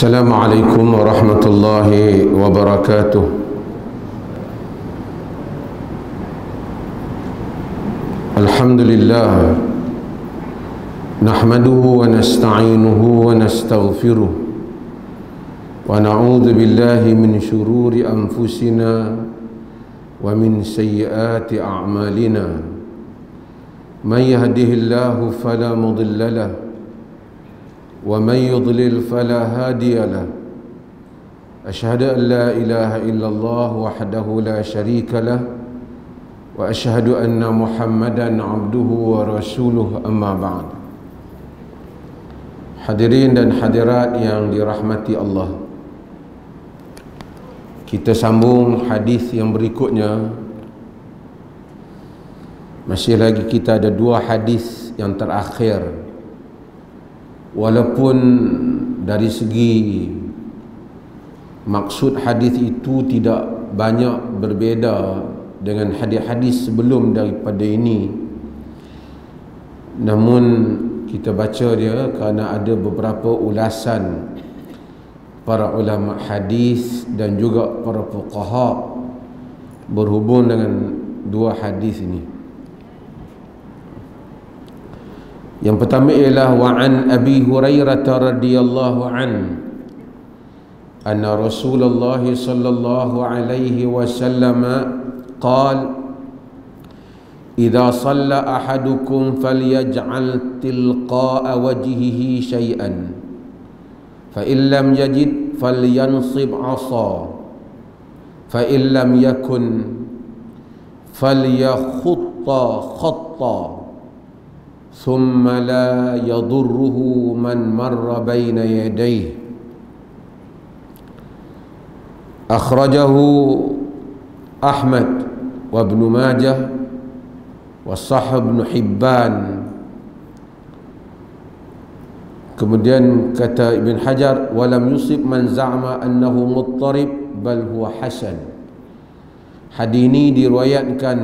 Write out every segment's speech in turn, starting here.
Assalamualaikum warahmatullahi wabarakatuh. Alhamdulillah, nahmaduhu wa nasta'inuhu wa nastaghfiruh wa na'udzu billahi min syururi anfusina wa min sayyiati a'malina. Man yahdihillahu fala mudilla lahu ومن يضلل فلا هادي له أشهد أن لا إله إلا الله وحده لا شريك له وأشهد أن محمدا عبده ورسوله أما بعد. Hadirin dan hadirat yang dirahmati Allah, kita sambung hadis yang berikutnya. Masih lagi kita ada dua hadis yang terakhir. Walaupun dari segi maksud hadis itu tidak banyak berbeza dengan hadis-hadis sebelum daripada ini, namun kita baca dia kerana ada beberapa ulasan para ulama hadis dan juga para fuqaha berhubung dengan dua hadis ini. Yang pertama ialah wa an Abi Hurairah radhiyallahu an anna Rasulullah sallallahu alaihi wasallam qala idza shalla ahadukum falyaj'al tilqa'a wajhihi shay'an fa in lam yajid falyansib 'asa fa in lam yakun falyakhutta khatta ثم لا يضره من مر بين يديه أخرجه أحمد وابن ماجه وصححه ابن حبان. Kemudian kata Ibn Hajar, walam yusib man za'ama annahu muttarib bal huwa hasan. Hadis ini diriwayatkan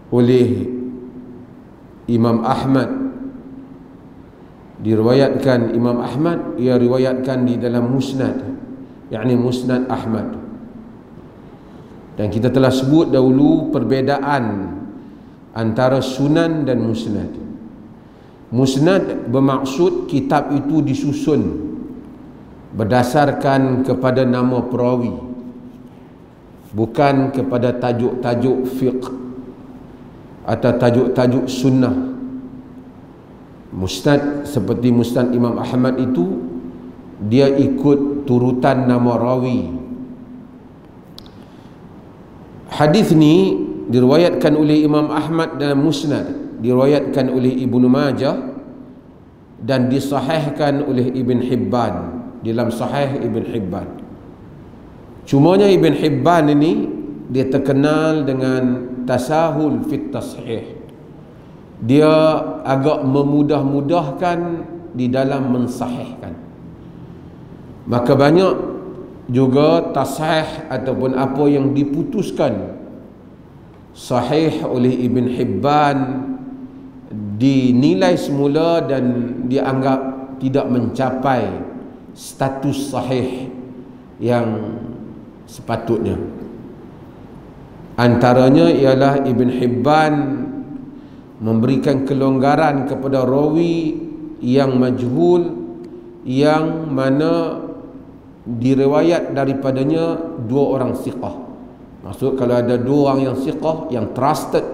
oleh Imam Ahmad, diriwayatkan Imam Ahmad, ia riwayatkan di dalam Musnad, yakni Musnad Ahmad. Dan kita telah sebut dahulu perbezaan antara Sunan dan Musnad. Musnad bermaksud kitab itu disusun berdasarkan kepada nama perawi, bukan kepada tajuk-tajuk fiqh atau tajuk-tajuk sunnah. Musnad seperti Musnad Imam Ahmad itu dia ikut turutan nama rawi. Hadis ni diriwayatkan oleh Imam Ahmad dalam Musnad, diriwayatkan oleh Ibnu Majah dan disahihkan oleh Ibn Hibban dalam Sahih Ibn Hibban. Cumanya Ibn Hibban ini dia terkenal dengan tasahul fit tashih. Dia agak memudah-mudahkan di dalam mensahihkan. Maka banyak juga tasahih ataupun apa yang diputuskan sahih oleh Ibn Hibban dinilai semula dan dianggap tidak mencapai status sahih yang sepatutnya. Antaranya ialah Ibn Hibban memberikan kelonggaran kepada rawi yang majhul, yang mana diriwayat daripadanya dua orang siqah. Maksud kalau ada dua orang yang siqah, yang trusted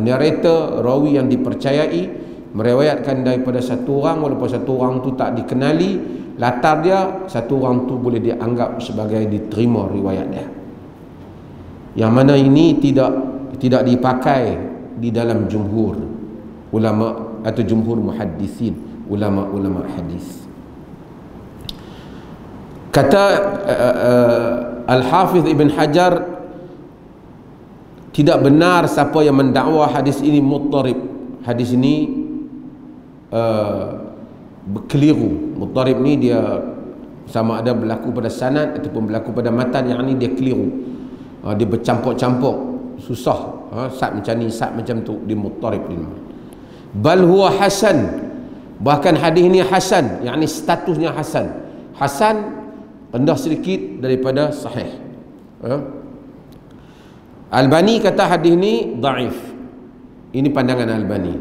narrator, rawi yang dipercayai, meriwayatkan daripada satu orang, walaupun satu orang tu tak dikenali latar dia, satu orang tu boleh dianggap sebagai diterima riwayat dia. Yang mana ini tidak dipakai di dalam jumhur ulama atau jumhur muhaddisin, ulama-ulama hadis. Kata Al-Hafiz Ibn Hajar, tidak benar siapa yang mendakwa hadis ini muttarib. Hadis ini keliru. Muttarib ni dia sama ada berlaku pada sanad ataupun berlaku pada matan, yang ni dia keliru. Dia bercampur-campur, susah. Sat macam ni, sat macam tu, dia muttarib. Bal huwa hasan, Bahkan hadis ini hasan, yakni statusnya hasan. Hasan rendah sedikit daripada sahih. Albani kata hadis ini dhaif. Ini pandangan Albani.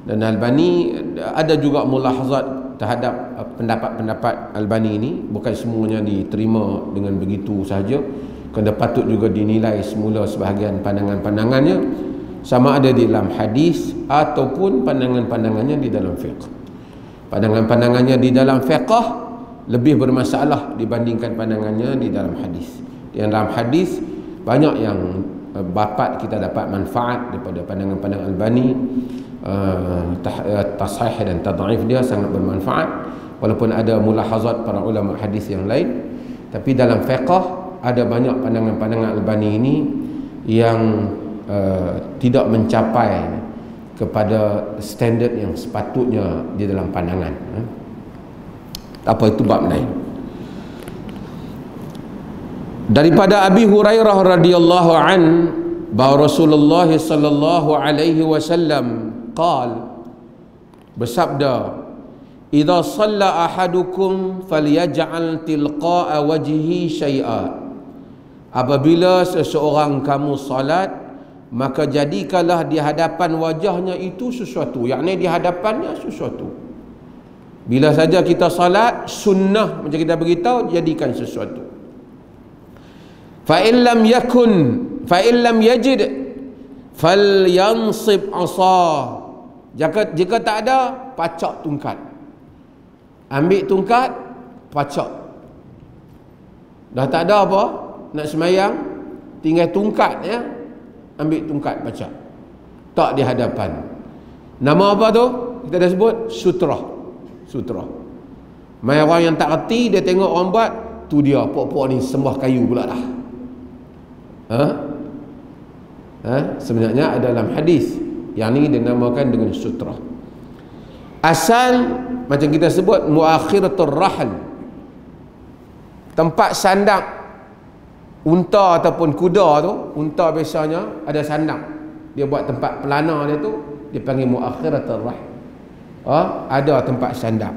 Dan Albani ada juga mulahazat terhadap pendapat-pendapat Albani ini. Bukan semuanya diterima dengan begitu sahaja, kerana patut juga dinilai semula sebahagian pandangan-pandangannya, sama ada di dalam hadis ataupun pandangan-pandangannya di dalam fiqh. Pandangan-pandangannya di dalam fiqh lebih bermasalah dibandingkan pandangannya di dalam hadis. Di dalam hadis banyak yang kita dapat manfaat daripada pandangan-pandangan Albani. Tasahih dan tad'if dia sangat bermanfaat, walaupun ada mulahazat para ulama hadis yang lain. Tapi dalam fiqh ada banyak pandangan-pandangan Albani ini yang tidak mencapai kepada standard yang sepatutnya di dalam pandangan. Apa itu bab lain. Daripada Abi Hurairah radhiyallahu an bahawa Rasulullah sallallahu alaihi wasallam bersabda, "Idza shalla ahadukum falyaj'al tilqa'a wajhi syai'a." Apabila seseorang kamu salat, maka jadikanlah di hadapan wajahnya itu sesuatu, yakni di hadapannya sesuatu. Bila saja kita salat, sunnah macam kita beritahu, jadikan sesuatu. Fa in lam yajid falyansib 'asa. Jika tak ada, pacak tungkat. Ambil tungkat, pacak. Dah tak ada apa nak semayang, tinggal tungkat ya. Ambil tungkat pacak. Tak di hadapan. Nama apa tu? Kita dah sebut sutrah. Sutrah. Mai orang yang tak reti, dia tengok orang buat, tu dia pok-pok ni sembah kayu pula dah. Sebenarnya ada dalam hadis yang ni dinamakan dengan sutrah. Asal macam kita sebut muakhiratul rahl, tempat sandak unta ataupun kuda tu. Unta biasanya ada sandak, dia buat tempat pelana dia tu, dipanggil muakhiratul rahl. Ada tempat sandak,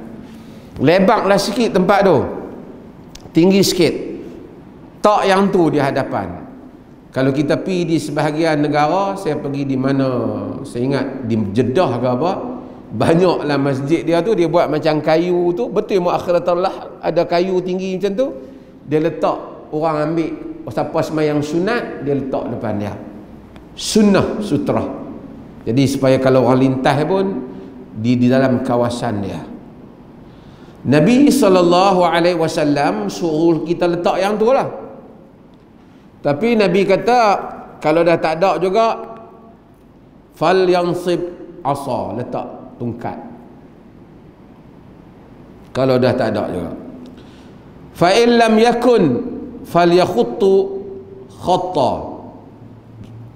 lebarlah sikit tempat tu, tinggi sikit, tak yang tu di hadapan. Kalau kita pergi di sebahagian negara, saya pergi di mana, saya ingat di Jeddah ke apa, banyaklah masjid dia tu, dia buat macam kayu tu, betul muakhiratul rahl, ada kayu tinggi macam tu, dia letak, orang ambil siapa semayang sunat, dia letak depan dia. Sunnah sutrah. Jadi supaya kalau orang lintas pun di dalam kawasan dia. Nabi SAW suruh kita letak yang tu lah. Tapi Nabi kata kalau dah tak ada juga, fal yansib asa, letak tungkat. Kalau dah tak ada juga. Fa in lam yakun falyakhuttu khatta.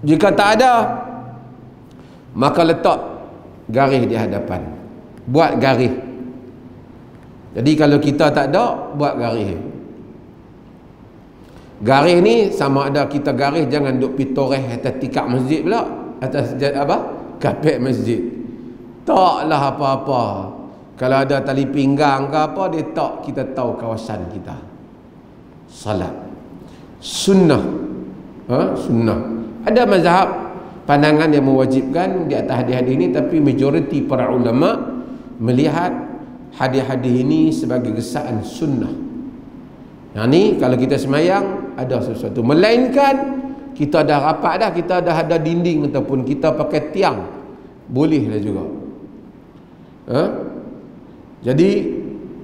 Jika tak ada, maka letak garis di hadapan. Buat garis. Jadi kalau kita tak ada, buat garis. Garis ni sama ada kita garis, jangan duk pi toreh atas tikar masjid pula, atas kapet masjid. Taklah apa-apa. Kalau ada tali pinggang ke apa, dia tak, kita tahu kawasan kita. Salat sunnah. Sunnah. Ada mazhab pandangan yang mewajibkan di atas hadis-hadis ini, tapi majoriti para ulama melihat hadis-hadis ini sebagai gesaan sunnah. Yang ni kalau kita semayang ada sesuatu, melainkan kita dah rapat dah, kita dah ada dinding ataupun kita pakai tiang, bolehlah juga. Jadi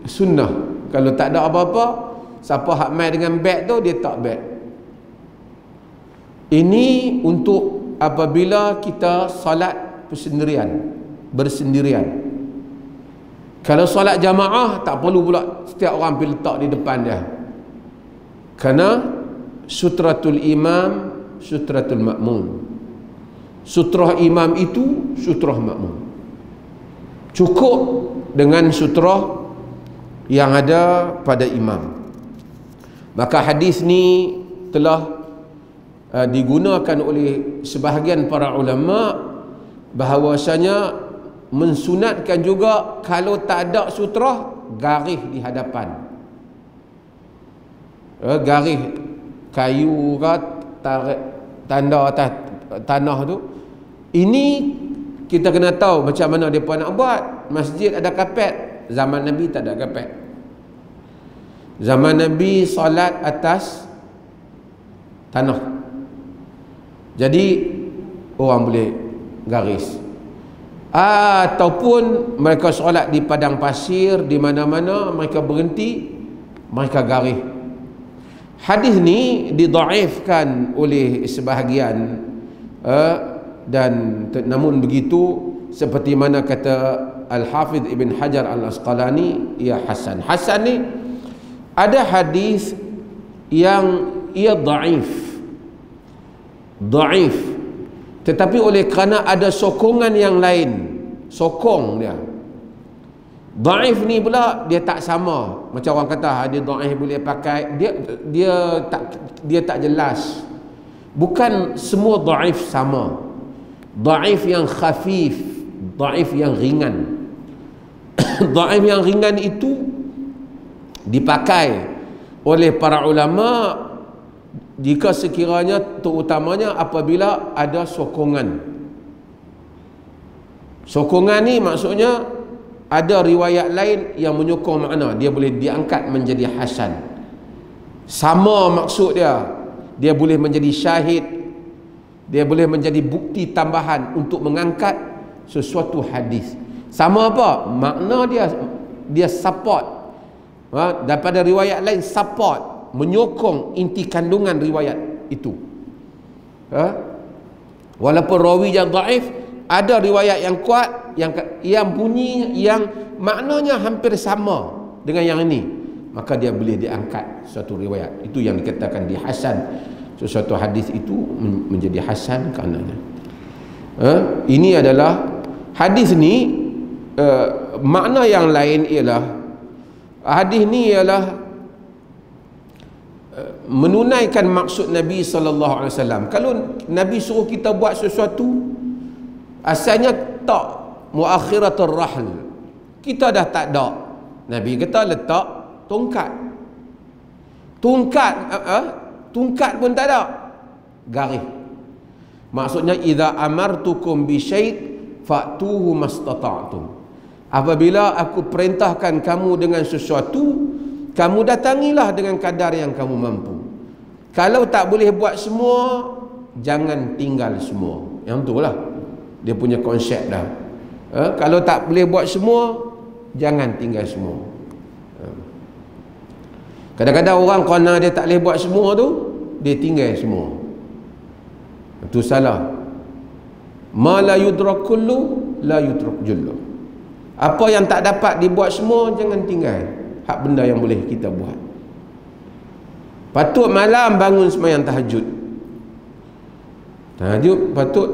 sunnah. Kalau tak ada apa-apa, siapa hak mai dengan beg tu, dia tak beg. Ini untuk apabila kita salat bersendirian. Kalau salat jamaah, tak perlu pula setiap orang pergi letak di depan dia. Kerana sutratul imam, sutratul makmum. Sutrah imam itu sutrah makmum. Cukup dengan sutrah yang ada pada imam. Maka hadis ni telah digunakan oleh sebahagian para ulama bahawasanya mensunatkan juga kalau tak ada sutra, garis di hadapan. Garis kayu ke tanda atas tanah tu. Ini kita kena tahu macam mana mereka nak buat. Masjid ada kapet, zaman Nabi tak ada kapet. Zaman Nabi solat atas tanah. Jadi orang boleh garis. Ataupun mereka solat di padang pasir, di mana-mana mereka berhenti, mereka garis. Hadis ni didhaifkan oleh sebahagian, dan namun begitu seperti mana kata Al-Hafidh Ibn Hajar Al-Asqalani, ia hasan. Hasan ni ada hadis yang ia dhaif, tetapi oleh kerana ada sokongan yang lain, sokong dia. Dhaif ni pula dia tak sama. Macam orang kata hadis dhaif boleh pakai, dia tak jelas. Bukan semua dhaif sama. Dhaif yang khafif, dhaif yang ringan. Dhaif yang ringan itu dipakai oleh para ulama jika sekiranya, terutamanya apabila ada sokongan. Sokongan ni maksudnya ada riwayat lain yang menyokong makna, dia boleh diangkat menjadi hasan. Sama maksud dia, dia boleh menjadi syahid, dia boleh menjadi bukti tambahan untuk mengangkat sesuatu hadis. Sama apa? Makna dia support, daripada riwayat lain support, menyokong inti kandungan riwayat itu. Walaupun rawi yang dhaif, ada riwayat yang kuat yang bunyi yang maknanya hampir sama dengan yang ini, maka dia boleh diangkat suatu riwayat. Itu yang dikatakan di hasan. Sesuatu hadis itu menjadi hasan karenanya. Ini adalah hadis ni. Makna yang lain ialah hadis ni ialah menunaikan maksud Nabi SAW. Kalau Nabi suruh kita buat sesuatu, asalnya tak muakhiratul rahl, kita dah tak ada. Nabi kata letak tongkat. Tongkat pun tak ada, garis. Maksudnya idza amartukum bi syai' fa'tuhu mastata'tum. Apabila aku perintahkan kamu dengan sesuatu, kamu datangilah dengan kadar yang kamu mampu. Kalau tak boleh buat semua, jangan tinggal semua. Yang tu lah dia punya konsep dah. Kalau tak boleh buat semua, jangan tinggal semua. Kadang-kadang orang kerana dia tak boleh buat semua tu, dia tinggal semua. Itu salah. Ma la yudrak kullu la yudrak jullu. Apa yang tak dapat dibuat semua, jangan tinggal. Hak benda yang boleh kita buat. Patut malam bangun sembahyang tahajud. Patut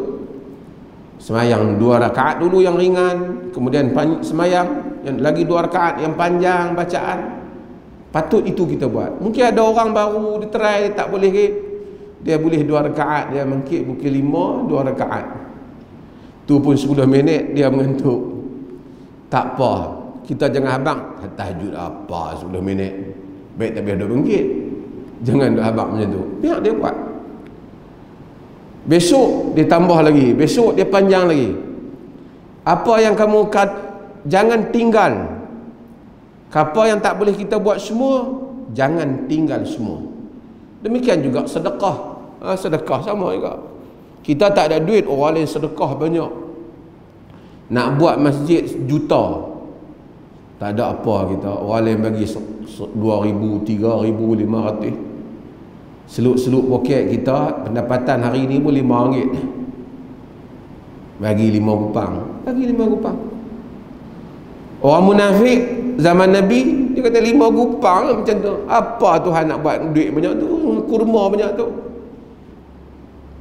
sembahyang 2 rakaat dulu yang ringan, kemudian sembahyang yang lagi 2 rakaat yang panjang bacaan. Patut itu kita buat. Mungkin ada orang baru dia try, dia tak boleh, dia boleh 2 rakaat, dia mungkin pukul 5 2 rakaat. Tu pun 10 minit dia mengantuk. Tak apa, kita jangan habaq tahajud apa 10 minit. Baik tak biar RM2. Jangan habaq macam tu. Biar dia buat. Besok dia tambah lagi, besok dia panjang lagi. Apa yang kamu jangan tinggal. Apa yang tak boleh kita buat semua, jangan tinggal semua. Demikian juga sedekah. Sedekah sama juga. Kita tak ada duit, orang lain sedekah banyak. Nak buat masjid juta, tak ada apa kita. Orang lain bagi 2,000, 3,500. Seluk-seluk poket kita, pendapatan hari ni pun RM5. Bagi 5 kupang. Bagi 5 kupang. Orang munafik zaman Nabi, dia kata 5 kupang macam tu. Apa Tuhan nak buat duit banyak tu? Kurma banyak tu.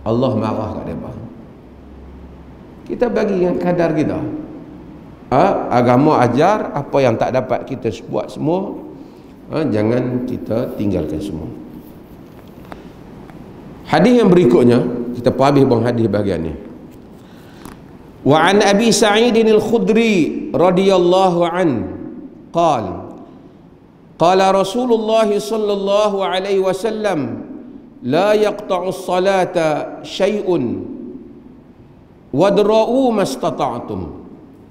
Allah marah kat dia. Kita bagi yang kadar kita. Agama ajar apa yang tak dapat kita buat semua, jangan kita tinggalkan semua. Hadis yang berikutnya, kita habis bang hadis bahagian ni. Wa an Abi Sa'id al-Khudri radhiyallahu an qala Rasulullah sallallahu alaihi wasallam la yaqta'u as-salata syai'un wadra'u mastata'tum.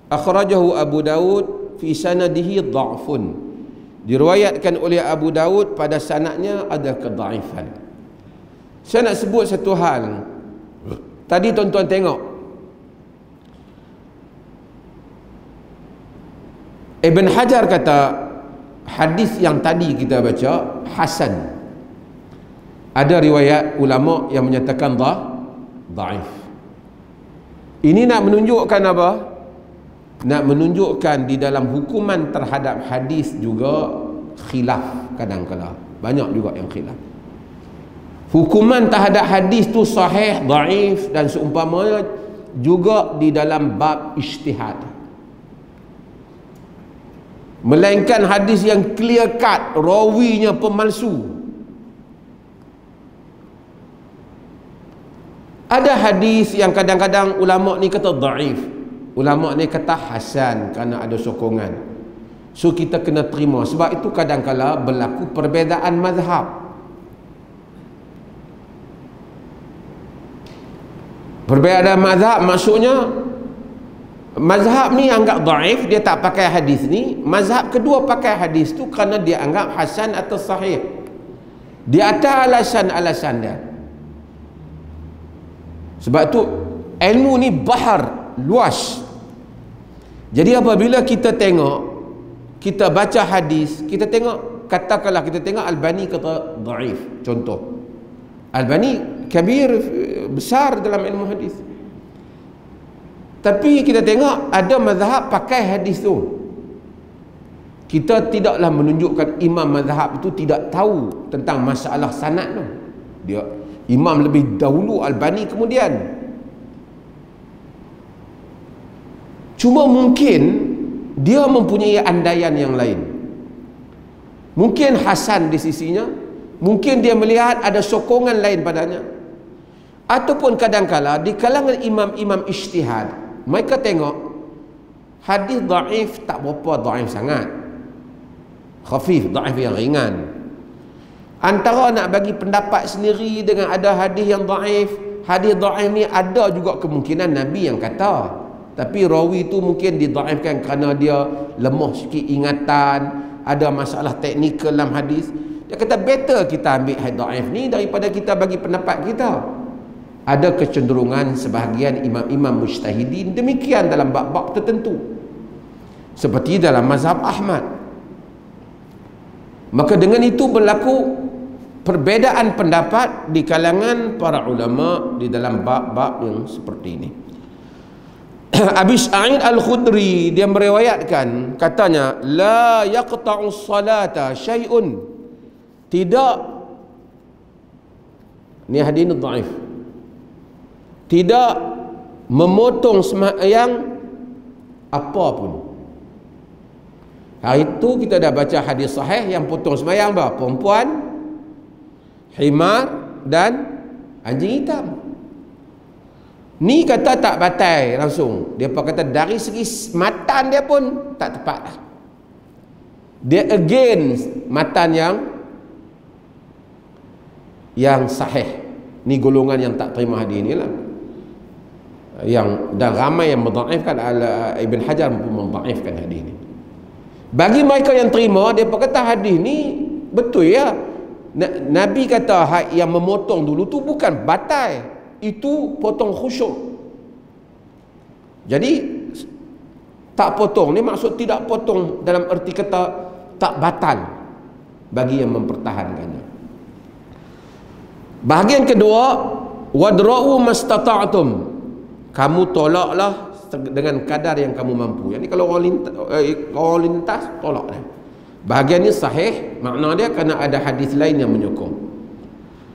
Akhrajahu Abu Daud fi sanadihi dha'fun. Diriwayatkan oleh Abu Daud, pada sanadnya ada kedhaifan. Saya nak sebut satu hal. Tadi tuan-tuan tengok, Ibn Hajar kata hadis yang tadi kita baca hasan. Ada riwayat ulama yang menyatakan dhaif. Ini nak menunjukkan apa? Nak menunjukkan di dalam hukuman terhadap hadis juga khilaf kadang-kala. Banyak juga yang khilaf. Hukuman terhadap hadis tu sahih, dhaif dan seumpamanya juga di dalam bab ijtihad. Melainkan hadis yang clear cut, rawinya pemalsu. Ada hadis yang kadang-kadang ulama ni kata dhaif, ulama ni kata hasan kerana ada sokongan. So kita kena terima. Sebab itu kadang-kala berlaku perbezaan mazhab. Perbezaan mazhab maksudnya mazhab ni anggap dhaif, dia tak pakai hadis ni. Mazhab kedua pakai hadis tu kerana dia anggap hasan atau sahih. Dia ada alasan-alasan dia. Sebab tu ilmu ni bahar luas. Jadi apabila kita tengok, kita baca hadis, kita tengok, katakanlah kita tengok Albani kata dhaif, contoh. Albani kabir, besar dalam ilmu hadis. Tapi kita tengok ada mazhab pakai hadis tu. Kita tidaklah menunjukkan imam mazhab itu tidak tahu tentang masalah sanad tu. Dia imam lebih dahulu, Albani kemudian. Cuma mungkin dia mempunyai andaian yang lain. Mungkin hasan di sisinya, mungkin dia melihat ada sokongan lain padanya. Ataupun kadang-kala di kalangan imam-imam ijtihad, mereka tengok hadis dhaif tak berapa dhaif sangat, khafif, dhaif yang ringan. Antara nak bagi pendapat sendiri dengan ada hadis yang dhaif. Hadis dhaif ni ada juga kemungkinan Nabi yang kata, tapi rawi tu mungkin didhaifkan kerana dia lemah sikit ingatan, ada masalah teknikal dalam hadis. Dia kata better kita ambil hadis dhaif ni daripada kita bagi pendapat kita. Ada kecenderungan sebahagian imam-imam mujtahidin demikian dalam bab-bab tertentu, seperti dalam mazhab Ahmad. Maka dengan itu berlaku perbezaan pendapat di kalangan para ulama di dalam bab-bab yang seperti ini. Abi Sa'id al-Khudri dia meriwayatkan, katanya la yaqta'u salata syai'un, tidak, ni hadis dhaif, tidak memotong sembahyang apapun. Hari itu kita dah baca hadis sahih yang potong sembahyang apa? Perempuan, himar dan anjing hitam. Ni kata tak batal langsung. Dia pun kata dari segi matan dia pun tak tepat dah. Dia against matan yang sahih. Ni golongan yang tak terima hadis ni lah. Yang dan ramai yang mendhaifkan, Ibn Hajar pun mendhaifkan hadis ni. Bagi mereka yang terima, dia pun kata hadis ni betul ya. Nabi kata yang memotong dulu tu bukan batal, itu potong khusyuk. Jadi tak potong ni maksud tidak potong dalam erti kata tak batal bagi yang mempertahankannya. Bahagian kedua, wadra'u mastata'tum, kamu tolaklah dengan kadar yang kamu mampu. Yang ni kalau orang lintas tolak dah. Bahagian ni sahih, makna dia kerana ada hadis lain yang menyokong.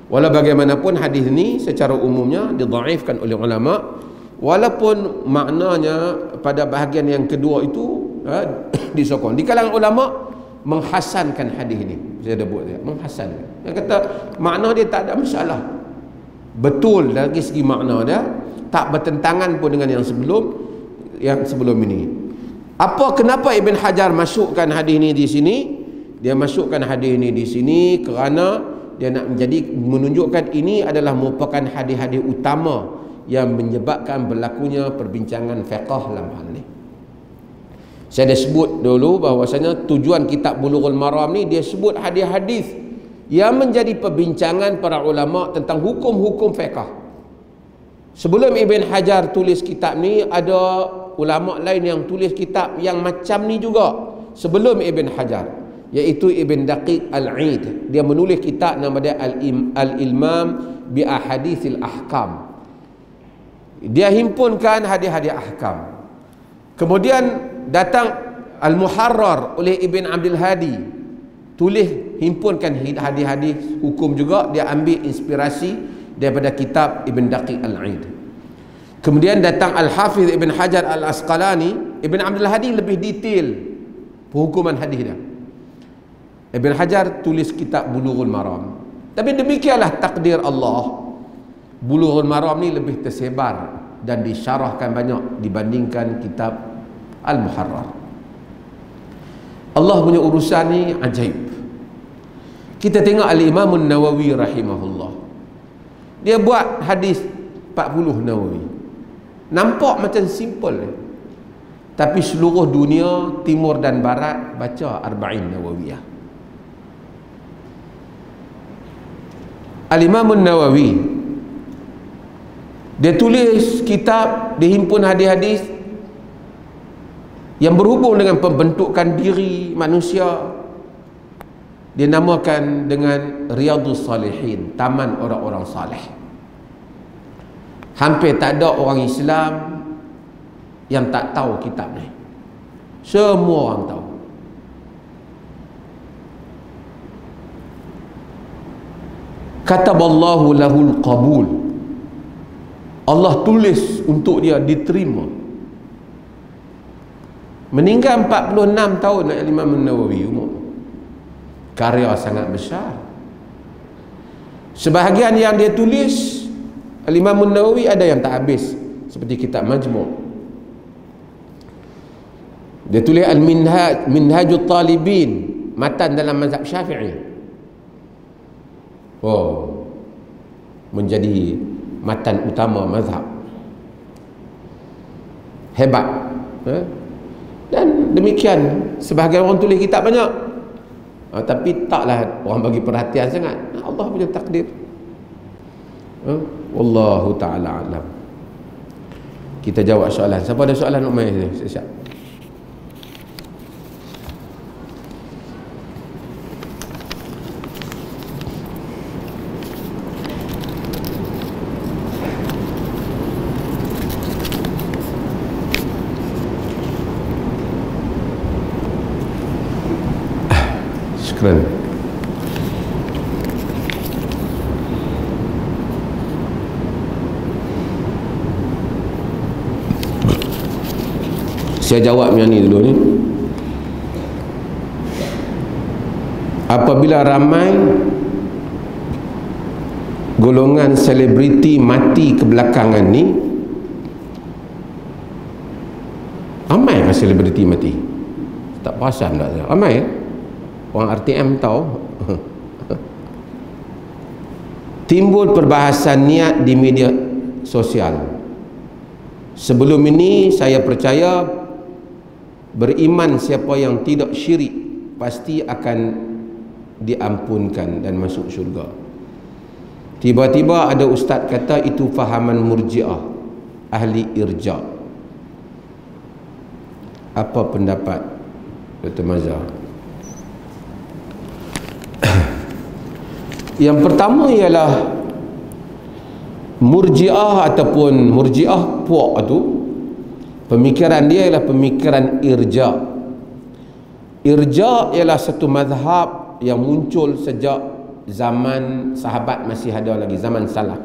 Walau bagaimanapun hadis ni secara umumnya didhaifkan oleh ulama, walaupun maknanya pada bahagian yang kedua itu disokong. Di kalangan ulama menghasankan hadis ini. Saya dah buat dia menghasankan. Dia kata makna dia tak ada masalah, betul dari segi makna dia, tak bertentangan pun dengan yang sebelum. yang sebelum ini. Kenapa Ibn Hajar masukkan hadis ini di sini? Dia masukkan hadis ini di sini kerana dia nak menunjukkan ini adalah merupakan hadis-hadis utama yang menyebabkan berlakunya perbincangan fiqh dalam hal ni. Saya dah sebut dulu bahawasanya tujuan kitab Bulughul Maram ni, dia sebut hadis-hadis yang menjadi perbincangan para ulama tentang hukum-hukum fiqh. Sebelum Ibn Hajar tulis kitab ni, ada ulama lain yang tulis kitab yang macam ni juga sebelum Ibn Hajar, iaitu Ibn Daqiq Al-Aid. Dia menulis kitab nama dia Al-Ilmam bi Ahadithil Ahkam. Dia himpunkan hadis-hadis ahkam. Kemudian datang Al-Muharrar oleh Ibn Abdul Hadi, tulis himpunkan hadis-hadis hukum juga. Dia ambil inspirasi daripada kitab Ibn Daqiq Al-Aid. Kemudian datang Al-Hafiz Ibn Hajar Al-Asqalani. Ibn Abdul Hadi lebih detail perhukuman hadis dia. Ibn Hajar tulis kitab Bulughul Maram. Tapi demikianlah takdir Allah, Bulughul Maram ni lebih tersebar dan disyarahkan banyak dibandingkan kitab Al-Muharrar. Allah punya urusan ni ajaib. Kita tengok Al-Imam Nawawi rahimahullah, dia buat hadis 40 Nawawi. Nampak macam simple, tapi seluruh dunia timur dan barat baca Arba'in Nawawiyah. Al-Imam Nawawi, dia tulis kitab, dia himpun hadis-hadis yang berhubung dengan pembentukan diri manusia. Dia namakan dengan Riyadhus Salihin, taman orang-orang saleh. Hampir tak ada orang Islam yang tak tahu kitab ni. Semua orang tahu. Kataballahu lahul qabul. Allah tulis untuk dia diterima. Meninggal 46 tahun Imam Nawawi umur. Karya sangat besar. Sebahagian yang dia tulis Imam Nawawi ada yang tak habis, seperti kitab Majmu'. Dia tulis Al-Minhaj, Minhajut Talibin, matan dalam mazhab Syafi'i. Menjadi matan utama mazhab. Hebat. Dan demikian sebahagian orang tulis kitab banyak, tapi taklah orang bagi perhatian sangat. Allah punya takdir. Wallahu ta'ala alam. Kita jawab soalan. Siapa ada soalan nak main ni? Siap. Syukran. Saya jawab yang ni dulu ni. Apabila ramai golongan selebriti mati kebelakangan ni, ramai kan selebriti mati? Tak perasan tak? Ramai orang RTM tahu. Timbul perbahasan niat di media sosial. Sebelum ini saya percaya beriman siapa yang tidak syirik pasti akan diampunkan dan masuk syurga. Tiba-tiba ada ustaz kata itu fahaman Murji'ah, ahli irja'. Apa pendapat Dr. Mazhar? Yang pertama ialah Murji'ah ataupun Murji'ah puak tu, pemikiran dia ialah pemikiran irja'. Irja' ialah satu mazhab yang muncul sejak zaman sahabat masih ada lagi, zaman salaf.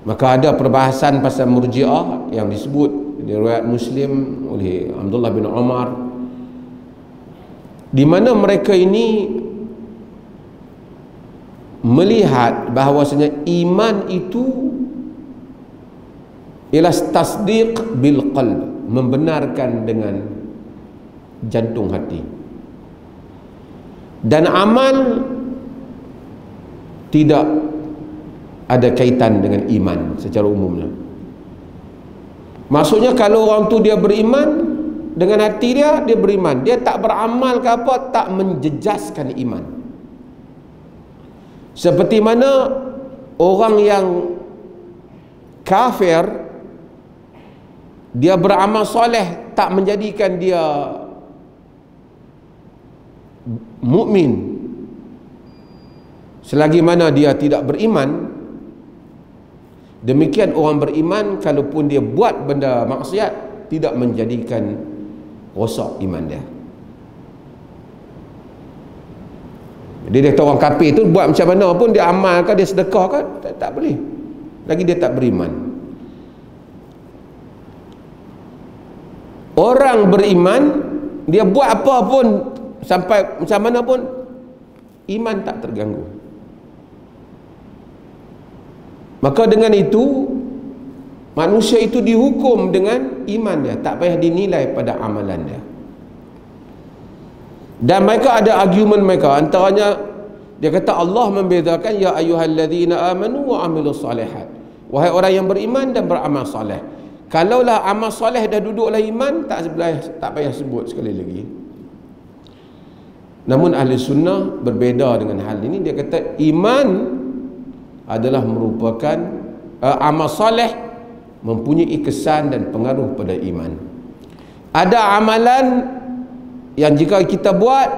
Maka ada perbahasan pasal Murji'ah yang disebut di riwayat Muslim oleh Abdullah bin Umar, di mana mereka ini melihat bahawasanya iman itu ialah tasdiq bil qalb, membenarkan dengan jantung hati. Dan amal tidak ada kaitan dengan iman secara umumnya. Maksudnya kalau orang tu dia beriman, dengan hati dia beriman, dia tak beramal ke apa, tak menjejaskan iman. Seperti mana orang yang kafir, dia beramal soleh tak menjadikan dia mukmin, selagi mana dia tidak beriman. Demikian orang beriman, kalaupun dia buat benda maksiat, tidak menjadikan rosak iman dia. Jadi dia kata orang kafir tu buat macam mana pun, dia amal ke, dia sedekah ke, tak boleh, lagi dia tak beriman. Orang beriman, dia buat apa pun, sampai macam mana pun, iman tak terganggu. Maka dengan itu, manusia itu dihukum dengan iman dia, tak payah dinilai pada amalan dia. Dan mereka ada argumen mereka, antaranya dia kata Allah membezakan, ya ayyuhalladzina amanu wa amilus salihat, wahai orang yang beriman dan beramal soleh. Kalaulah amal soleh dah duduklah iman, tak payah sebut sekali lagi. Namun ahli sunnah berbeza dengan hal ini. Dia kata iman adalah merupakan amal soleh mempunyai kesan dan pengaruh pada iman. Ada amalan yang jika kita buat,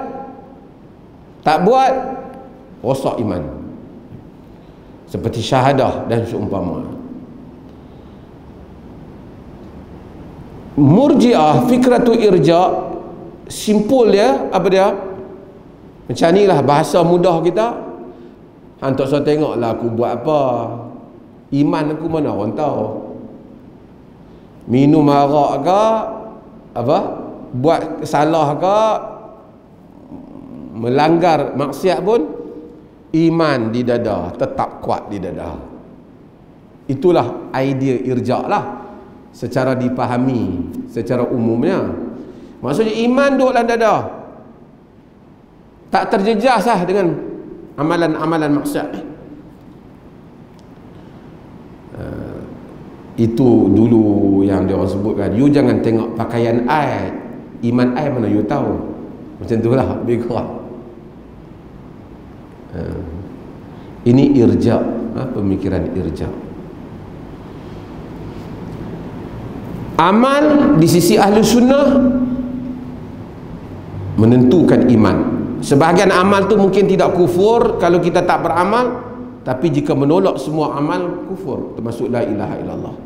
tak buat, rosak iman, seperti syahadah dan seumpama. Murji'ah, fikratu irja', simpul dia, apa dia? Macam ni lah bahasa mudah kita. Hantar saya tengoklah aku buat apa, iman aku mana orang tahu. Minum arak ke, apa, buat salah ke, melanggar maksiat pun, iman di dada tetap kuat di dada. Itulah idea irja' lah, secara dipahami secara umumnya. Maksudnya iman duduk dalam dada, tak terjejas lah dengan amalan-amalan maksiat. Itu dulu yang dia orang sebutkan, you jangan tengok pakaian I, iman I mana you tahu. Macam tu lah lebih kurang. Ini irja', pemikiran irja'. Amal di sisi ahli sunnah menentukan iman. Sebahagian amal tu mungkin tidak kufur kalau kita tak beramal, tapi jika menolak semua amal, kufur, termasuk la ilaha illallah.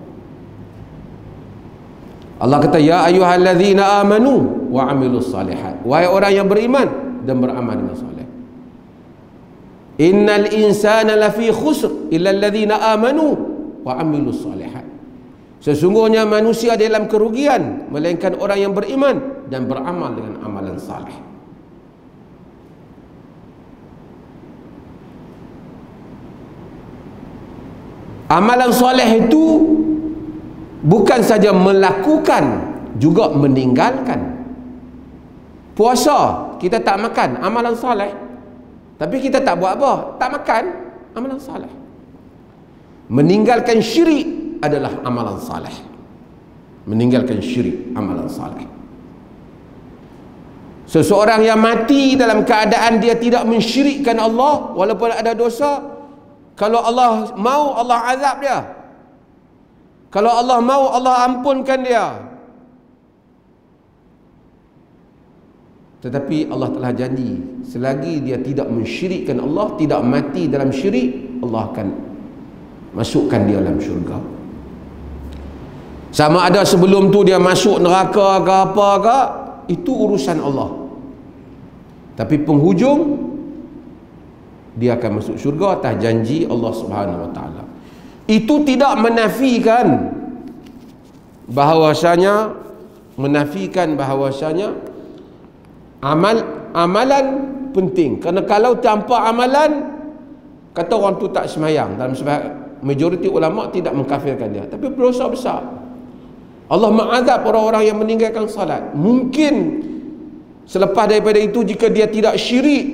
Allah kata, ya ayyuhalladzina amanu wa amilus salihat, wahai orang yang beriman dan beramal dengan soleh. Innal insana lafi khusr illa alladzina amanu wa amilus salihat. Sesungguhnya manusia dalam kerugian melainkan orang yang beriman dan beramal dengan amalan saleh. Amalan soleh itu bukan saja melakukan, juga meninggalkan. Puasa, kita tak makan, amalan soleh. Tapi kita tak buat apa? Tak makan, amalan soleh. Meninggalkan syirik adalah amalan saleh. Meninggalkan syirik, amalan saleh. Seseorang yang mati dalam keadaan dia tidak mensyirikkan Allah, walaupun ada dosa, kalau Allah mau, Allah azab dia. Kalau Allah mau, Allah ampunkan dia. Tetapi Allah telah janji, selagi dia tidak mensyirikkan Allah, tidak mati dalam syirik, Allah akan masukkan dia dalam syurga. Sama ada sebelum tu dia masuk neraka ke apa ke, itu urusan Allah. Tapi penghujung dia akan masuk syurga atas janji Allah Subhanahu wa taala. Itu tidak menafikan bahawasanya amalan penting. Kerana kalau tanpa amalan, kata orang tu tak semayang. majoriti ulama tidak mengkafirkan dia, tapi berdosa besar. Allah mengazab orang-orang yang meninggalkan salat. Mungkin selepas daripada itu, jika dia tidak syirik,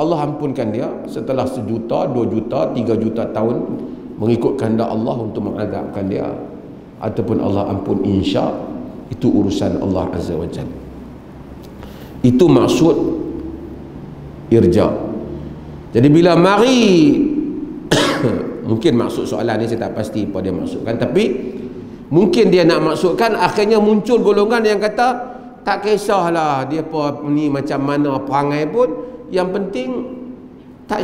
Allah ampunkan dia setelah 1 juta, 2 juta, 3 juta tahun mengikut kehendak Allah untuk mengazabkan dia, ataupun Allah ampun insya. Itu urusan Allah Azza wa Jalla. Itu maksud irja. Jadi bila mari mungkin maksud soalan ni saya tak pasti apa dia maksudkan, tapi mungkin dia nak maksudkan akhirnya muncul golongan yang kata tak kisahlah dia apa ni macam mana perangai pun, yang penting tak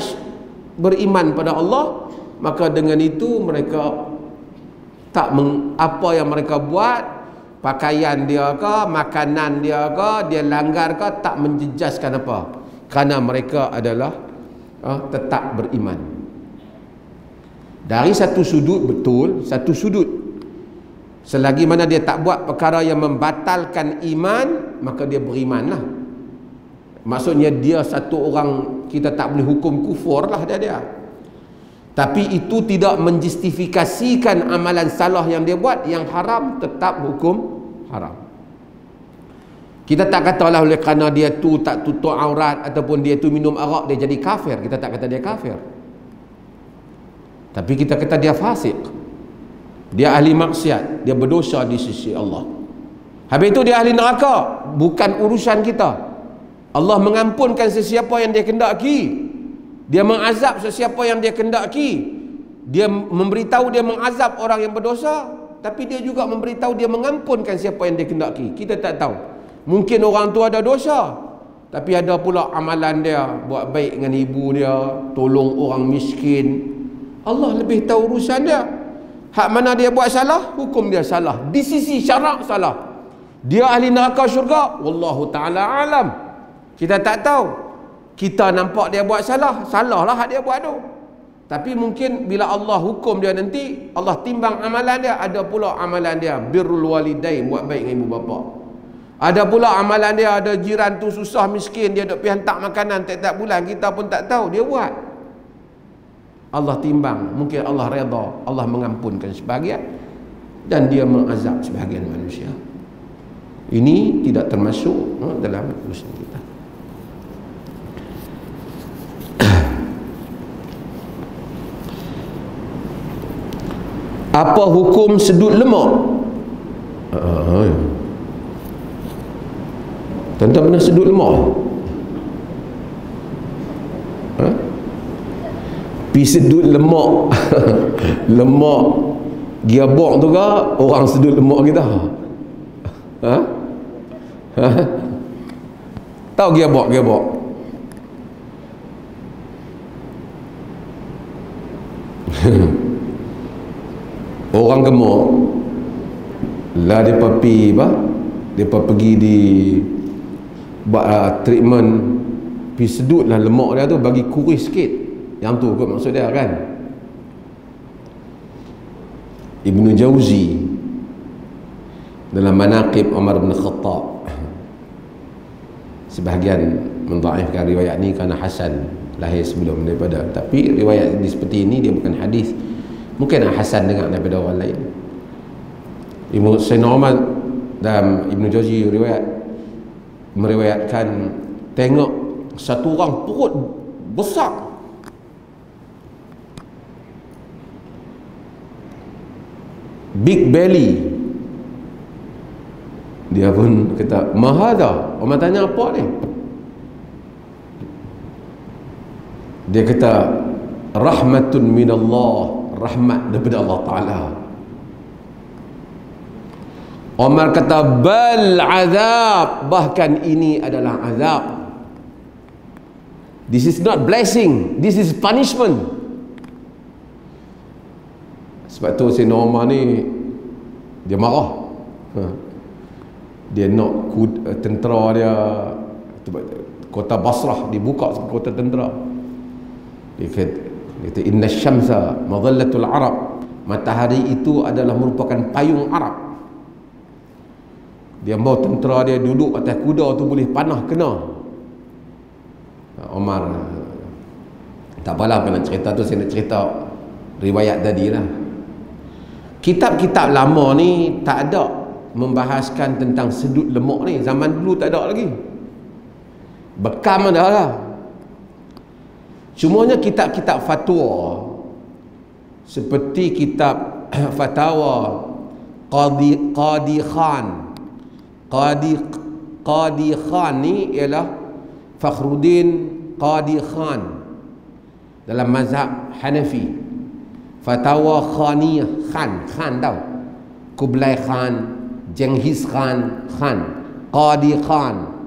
beriman pada Allah. Maka dengan itu mereka tak apa yang mereka buat, pakaian dia ke, makanan dia ke, dia langgar ke, tak menjejaskan apa, kerana mereka adalah tetap beriman. Dari satu sudut betul, satu sudut, selagi mana dia tak buat perkara yang membatalkan iman, maka dia berimanlah. Maksudnya dia satu orang, kita tak boleh hukum kufur lah dia. Tapi itu tidak menjustifikasikan amalan salah yang dia buat. Yang haram tetap hukum haram. Kita tak katalah oleh kerana dia tu tak tutup aurat ataupun dia tu minum arak dia jadi kafir. Kita tak kata dia kafir, tapi kita kata dia fasik, dia ahli maksiat, dia berdosa di sisi Allah. Habis itu dia ahli neraka. Bukan urusan kita. Allah mengampunkan sesiapa yang dia kendaki, dia mengazab sesiapa yang dia kendaki. Dia memberitahu dia mengazab orang yang berdosa, tapi dia juga memberitahu dia mengampunkan siapa yang dia kendaki. Kita tak tahu, mungkin orang tu ada dosa, tapi ada pula amalan dia buat baik dengan ibu dia, tolong orang miskin. Allah lebih tahu urusan dia. Hak mana dia buat salah, hukum dia salah. Di sisi syarak salah. Dia ahli neraka syurga, wallahu ta'ala alam. Kita tak tahu. Kita nampak dia buat salah, salahlah hak dia buat tu. Tapi mungkin bila Allah hukum dia nanti, Allah timbang amalan dia. Ada pula amalan dia birrul walidain, buat baik dengan ibu bapa. Ada pula amalan dia, ada jiran tu susah miskin, dia duk pergi hantar makanan tiap-tiap bulan, kita pun tak tahu, dia buat. Allah timbang, mungkin Allah redha, Allah mengampunkan sebahagian dan dia mengazab sebahagian manusia. Ini tidak termasuk dalam urusan kita. Apa hukum sedut lemak? Tuan-tuan pernah sedut lemak? Pi sedut lemak lemak gearbox tu ke orang sedut lemak kita? Tahu gearbox? Orang gemuk lah, mereka pergi di buat treatment, pergi sedut lah lemak dia tu, bagi kurus sikit. Yang tu kot maksud dia kan. Ibnu Jauzi dalam Manaqib Umar bin Khattab, sebahagian mendhaifkan riwayat ni kerana Hasan lahir sebelum daripada, tapi riwayat ini seperti ini dia bukan hadis. Mungkin Hasan dengar daripada orang lain. Ibnu Sayyidina Umar dan Ibnu Jauzi meriwayatkan, tengok satu orang perut besar, big belly. Dia pun kata, mahadha. Orang tanya, apa ni? Dia kata, rahmatun minallah, rahmat daripada Allah Ta'ala. Umar kata, bal azab, bahkan ini adalah azab. This is not blessing, this is punishment. Sebab tu Sayyidina Umar ni dia marah. Dia nak tentera dia, kota Basrah dibuka sebagai kota tentera. Dia kata inna syamsa madhallatul Arab, matahari itu adalah merupakan payung Arab. Dia mau tentera dia duduk atas kuda tu boleh panah kena. Omar, tak apalah nak cerita tu, saya nak cerita riwayat tadi lah. Kitab-kitab lama ni tak ada membahaskan tentang sedut lemak ni. Zaman dulu tak ada lagi. Bekam ada lah. Cumanya kitab-kitab fatwa seperti kitab Fatawa Qadi Khan. Qadi Khan ni ialah Fakhruddin Qadi Khan dalam mazhab Hanafi. Fatawa Khaniyah, Khan tau, Kublai Khan, Genghis Khan, Qadi Khan.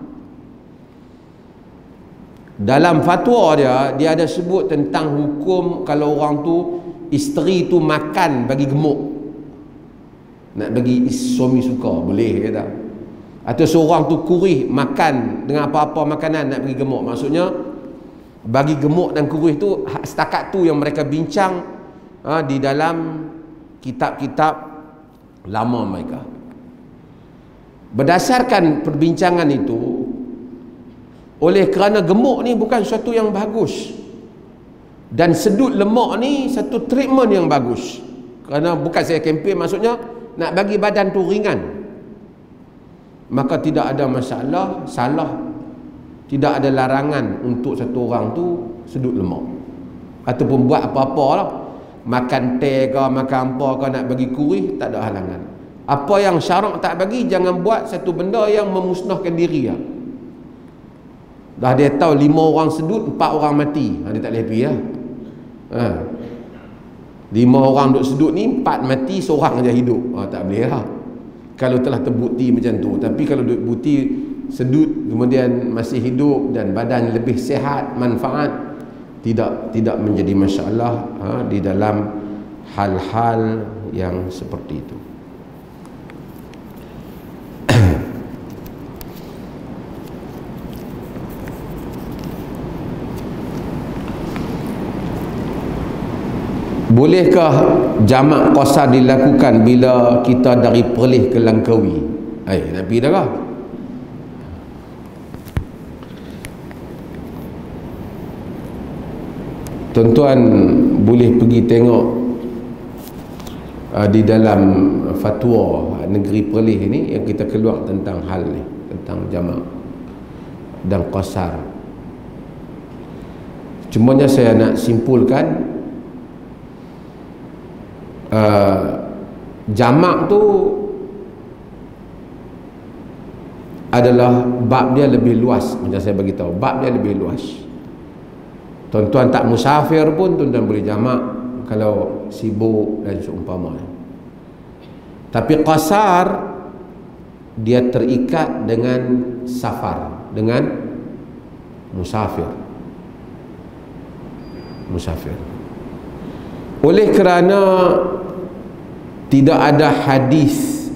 Dalam fatwa dia ada sebut tentang hukum kalau orang tu, isteri tu makan bagi gemuk, nak bagi suami suka, boleh ke tak? Atau seorang tu kurih makan dengan apa-apa makanan nak bagi gemuk. Maksudnya bagi gemuk dan kurih tu setakat tu yang mereka bincang di dalam kitab-kitab lama mereka. Berdasarkan perbincangan itu, oleh kerana gemuk ni bukan sesuatu yang bagus, dan sedut lemak ni satu treatment yang bagus, kerana bukan saya kempen, maksudnya nak bagi badan tu ringan, maka tidak ada masalah, salah, tidak ada larangan untuk satu orang tu sedut lemak ataupun buat apa-apa lah, makan teh ke, makan apa ke, nak bagi kurih, tak ada halangan. Apa yang syarak tak bagi, jangan buat satu benda yang memusnahkan diri lah. Dah dia tahu 5 orang sedut, 4 orang mati, dia tak boleh happy lah. 5 orang duk sedut ni, 4 mati, seorang je hidup, tak boleh lah kalau telah terbukti macam tu. Tapi kalau bukti sedut kemudian masih hidup dan badan lebih sihat, manfaat, tidak menjadi masalah di dalam hal-hal yang seperti itu. Bolehkah jamak qasar dilakukan bila kita dari Perlis ke Langkawi? Nak pergi dah kah? Tuan-tuan boleh pergi tengok di dalam fatwa negeri Perlis ini yang kita keluar tentang hal ni, tentang jamak dan qasar. Cumanya saya nak simpulkan, jamak tu adalah bab dia lebih luas. Macam saya bagi tahu, bab dia lebih luas. Tuan-tuan tak musafir pun tuan-tuan boleh jamak kalau sibuk dan seumpamanya. Tapi qasar dia terikat dengan safar, dengan musafir. Oleh kerana tidak ada hadis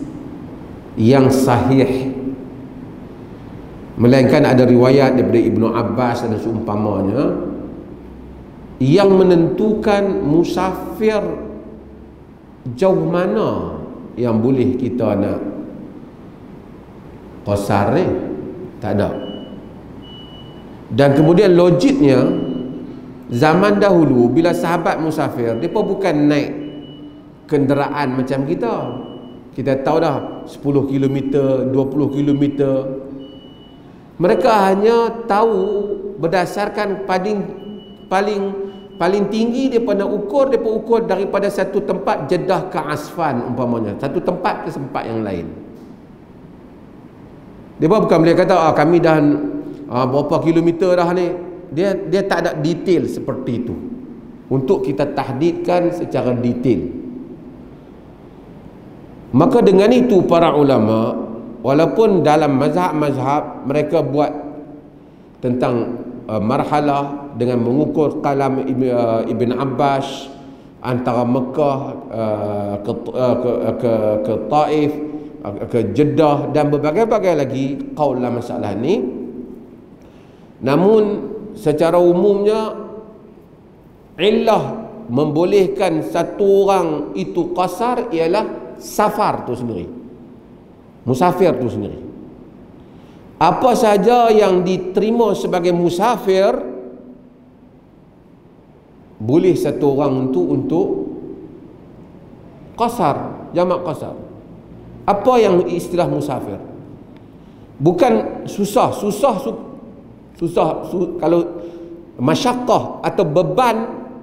yang sahih, melainkan ada riwayat daripada Ibnu Abbas dan seumpamanya, yang menentukan musafir jauh mana yang boleh kita nak qasar ni, tak ada. Dan kemudian logiknya, zaman dahulu bila sahabat musafir, mereka bukan naik kenderaan macam kita. Kita tahu dah 10 km, 20 km. Mereka hanya tahu berdasarkan paling tinggi mereka nak ukur, mereka ukur daripada satu tempat Jeddah ke Asfan umpamanya, satu tempat ke tempat yang lain. Mereka bukan boleh kata kami dah berapa kilometer dah ni. Dia tak ada detail seperti itu untuk kita tahdidkan secara detail. Maka dengan itu para ulama, walaupun dalam mazhab-mazhab mereka buat tentang marhalah dengan mengukur kalam Ibn Abbas antara Mekah ke Taif, ke Jeddah dan berbagai-bagai lagi qaul dalam masalah ni. Namun secara umumnya illah membolehkan satu orang itu qasar ialah safar tu sendiri, musafir tu sendiri. Apa saja yang diterima sebagai musafir boleh satu orang untuk Qasar, jamak qasar. Apa yang istilah musafir? Bukan susah. Kalau masyaqqah atau beban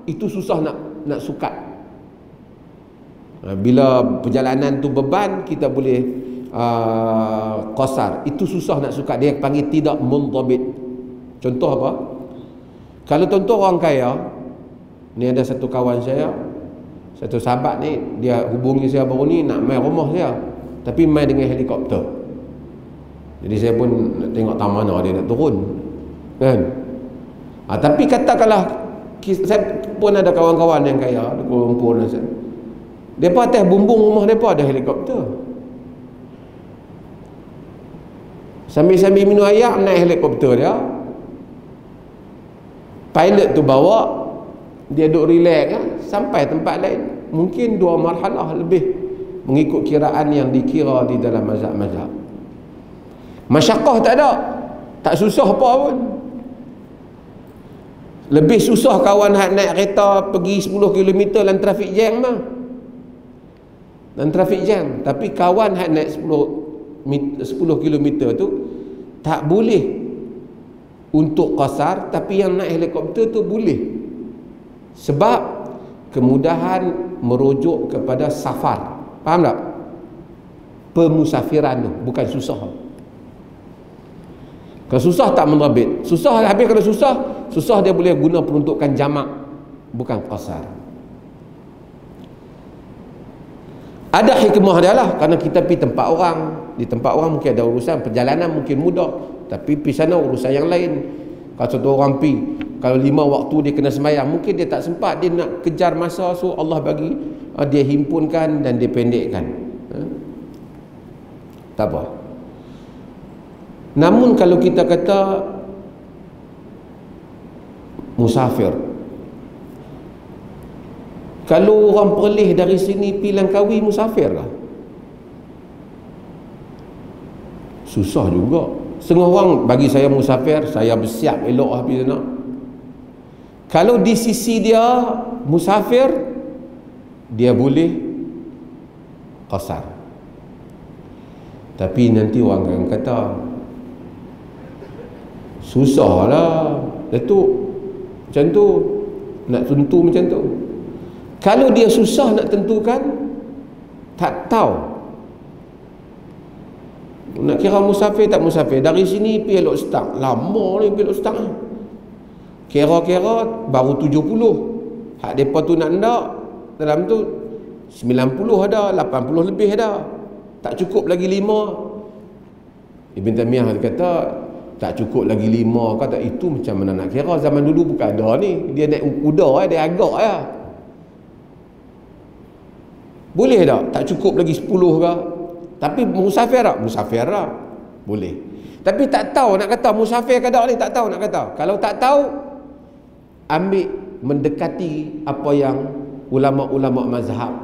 itu susah nak sukat. Bila perjalanan tu beban, kita boleh qasar. Itu susah nak sukat, dia panggil tidak mundhabit. Contoh apa? Kalau contoh orang kaya, ni ada satu kawan saya, satu sahabat ni, dia hubungi saya baru ni nak main rumah saya, tapi main dengan helikopter. Jadi saya pun nak tengok tak mana dia nak turun, kan? Tapi katakanlah saya pun ada kawan-kawan yang kaya di Kuala Lumpur, depa atas bumbung rumah depa ada helikopter. Sambil-sambil minum air naik helikopter dia. Pilot tu bawa, dia duduk relax kan, sampai tempat lain. Mungkin 2 marhalah lebih mengikut kiraan yang dikira di dalam mazhab-mazhab. Masyaqqah tak ada, tak susah apa pun. Lebih susah kawan naik kereta pergi 10 km dalam trafik jam mah. Dan trafik jam. Tapi kawan naik 10 km tu tak boleh untuk qasar, tapi yang naik helikopter tu boleh. Sebab kemudahan merujuk kepada safar. Faham tak? Pemusafiran tu bukan susah. Kalau susah tak menrabit. Susah habis, kalau susah dia boleh guna peruntukan jamak, bukan qasar. Ada hikmah dia lah, kerana kita pergi tempat orang. Di tempat orang mungkin ada urusan, perjalanan mungkin mudah, tapi pergi sana urusan yang lain. Kalau satu orang pergi, kalau 5 waktu dia kena sembahyang, mungkin dia tak sempat, dia nak kejar masa, so Allah bagi dia himpunkan dan dia pendekkan. Tak apa. Namun kalau kita kata musafir, kalau orang Perlis dari sini pergi Langkawi, musafir lah. Susah juga. Setengah orang bagi saya musafir, saya bersiap elok lah pergi sana. Kalau di sisi dia musafir, dia boleh qasar. Tapi nanti orang akan kata susah lah Datuk, macam tu, nak tentu macam tu. Kalau dia susah nak tentukan, tak tahu nak kira musafir tak musafir. Dari sini pergi Elok Stang, lama ni pergi Elok Stang, kira-kira baru 70. Hak mereka tu nak ndak, dalam tu 90 ada, 80 lebih ada, tak cukup lagi 5. Ibn Taymiyah kata tak cukup lagi 5. Kata itu macam mana nak kira, zaman dulu bukan ada ni, dia naik kuda, dia agak ya. Boleh tak? Tak cukup lagi 10 ke? Tapi musafir tak? Musafir tak? Boleh. Tapi tak tahu nak kata musafir ke tak ni, tak tahu nak kata. Kalau tak tahu, ambil mendekati apa yang ulama-ulama mazhab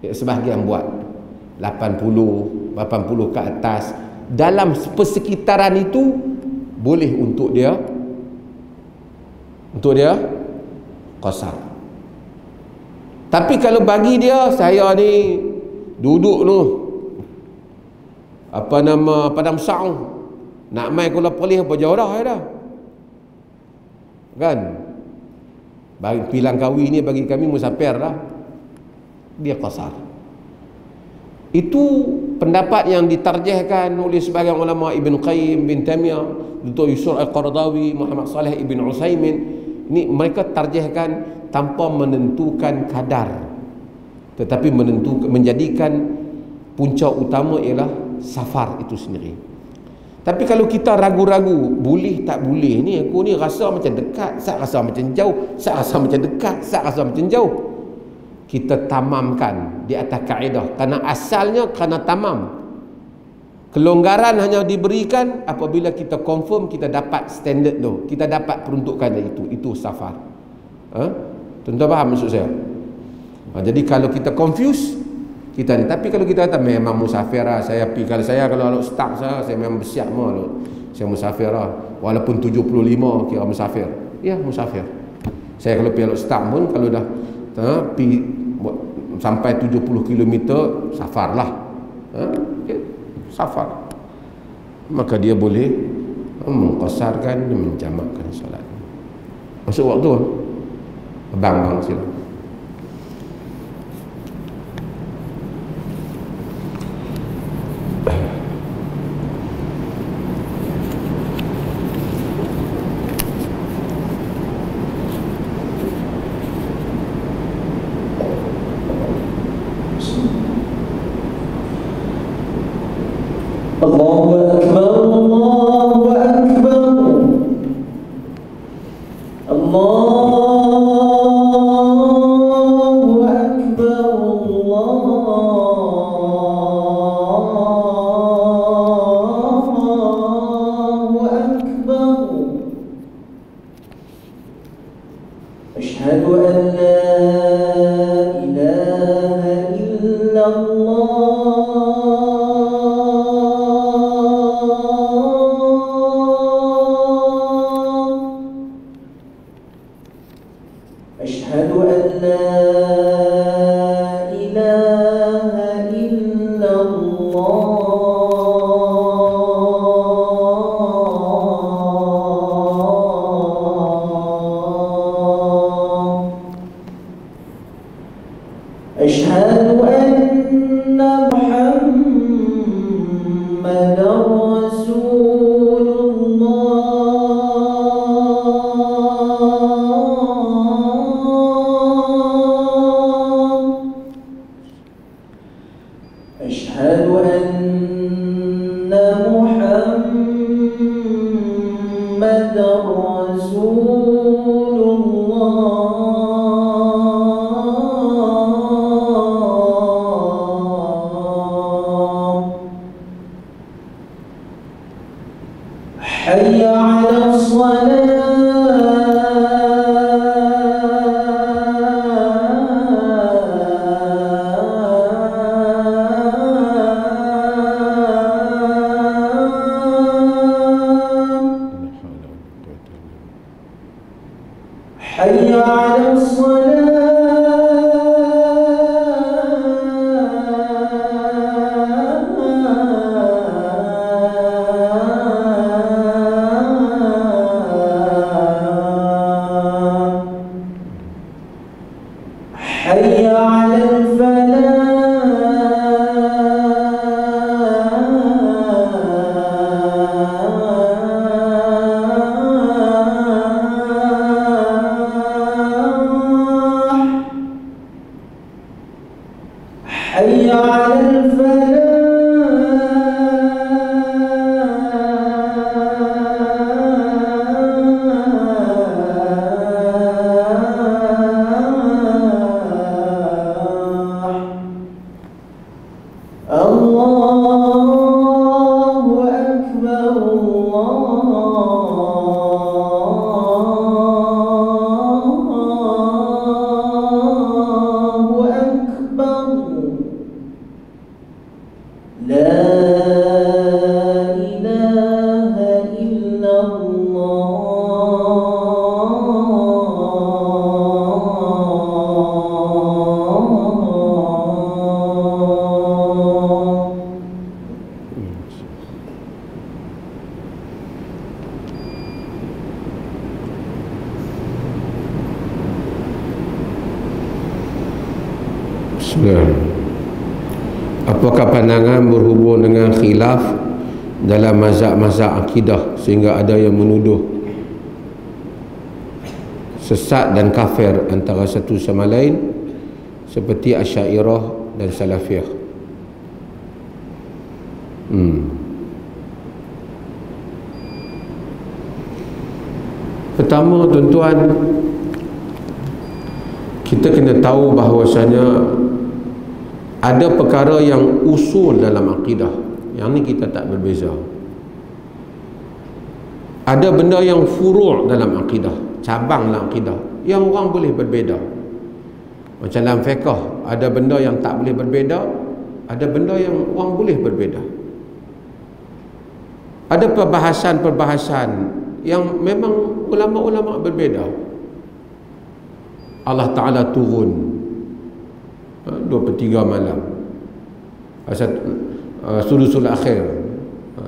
sebahagian buat. 80 ke atas. Dalam persekitaran itu boleh untuk dia qasar. Tapi kalau bagi dia, saya ni duduk tu Padang Saung, nak mai Kuala Perlis apa jauh dah kan. Bagi pergi Langkawi ni bagi kami musafir lah, dia qasar. Itu pendapat yang ditarjihkan oleh sebagian ulama, Ibn Qayyim, Ibn Taymiyah, Dr. Yusuf Al-Qaradawi, Muhammad Saleh Ibn Utsaimin. Ini mereka tarjihkan tanpa menentukan kadar, tetapi menjadikan punca utama ialah safar itu sendiri. Tapi kalau kita ragu-ragu, boleh tak boleh ni, aku ni rasa macam dekat, saya rasa macam jauh, saya rasa macam dekat, saya rasa macam jauh, kita tamamkan di atas kaedah, kerana asalnya kerana tamam. Kelonggaran hanya diberikan apabila kita confirm, kita dapat standard tu, kita dapat peruntukan itu safar. Tuan-tuan faham maksud saya? Jadi kalau kita confuse, kita ni. Tapi kalau kita kata memang musafir lah, saya pergi, kalau Elok Stang saya memang bersiap mah, saya musafir lah, walaupun 75 kira musafir. Ya, musafir. Saya kalau pergi Elok Stang pun, kalau dah pergi sampai 70 km safar lah, safar, maka dia boleh mengqasarkan dan menjamakkan solat. Masuk waktu abang sila. Allahu Akbar, Allahu Akbar, Allahu Akbar, Allahu Akbar. Asyhadu an la ilaha illallah. أشهد أن لا إله إلا الله. أشهد أن محمدا رسول أشهد أن محمدا رسول الله. حي على حي على الصلاة. حي على حي على الله أكبر، الله أكبر. لا إله إلا الله. Bismillah. Apakah pandangan berhubung dengan khilaf dalam mazhab-mazhab akidah sehingga ada yang menuduh sesat dan kafir antara satu sama lain seperti Asy'ariyah dan Salafiyah? Pertama, tuan-tuan, kita kena tahu bahawasanya ada perkara yang usul dalam akidah, yang ni kita tak berbeza. Ada benda yang furu' dalam akidah, cabang dalam akidah, yang orang boleh berbeza. Macam dalam fiqh, ada benda yang tak boleh berbeza, ada benda yang orang boleh berbeza. Ada perbahasan-perbahasan yang memang ulama-ulama berbeza. Allah Ta'ala turun 2/3 malam, sulusul akhir,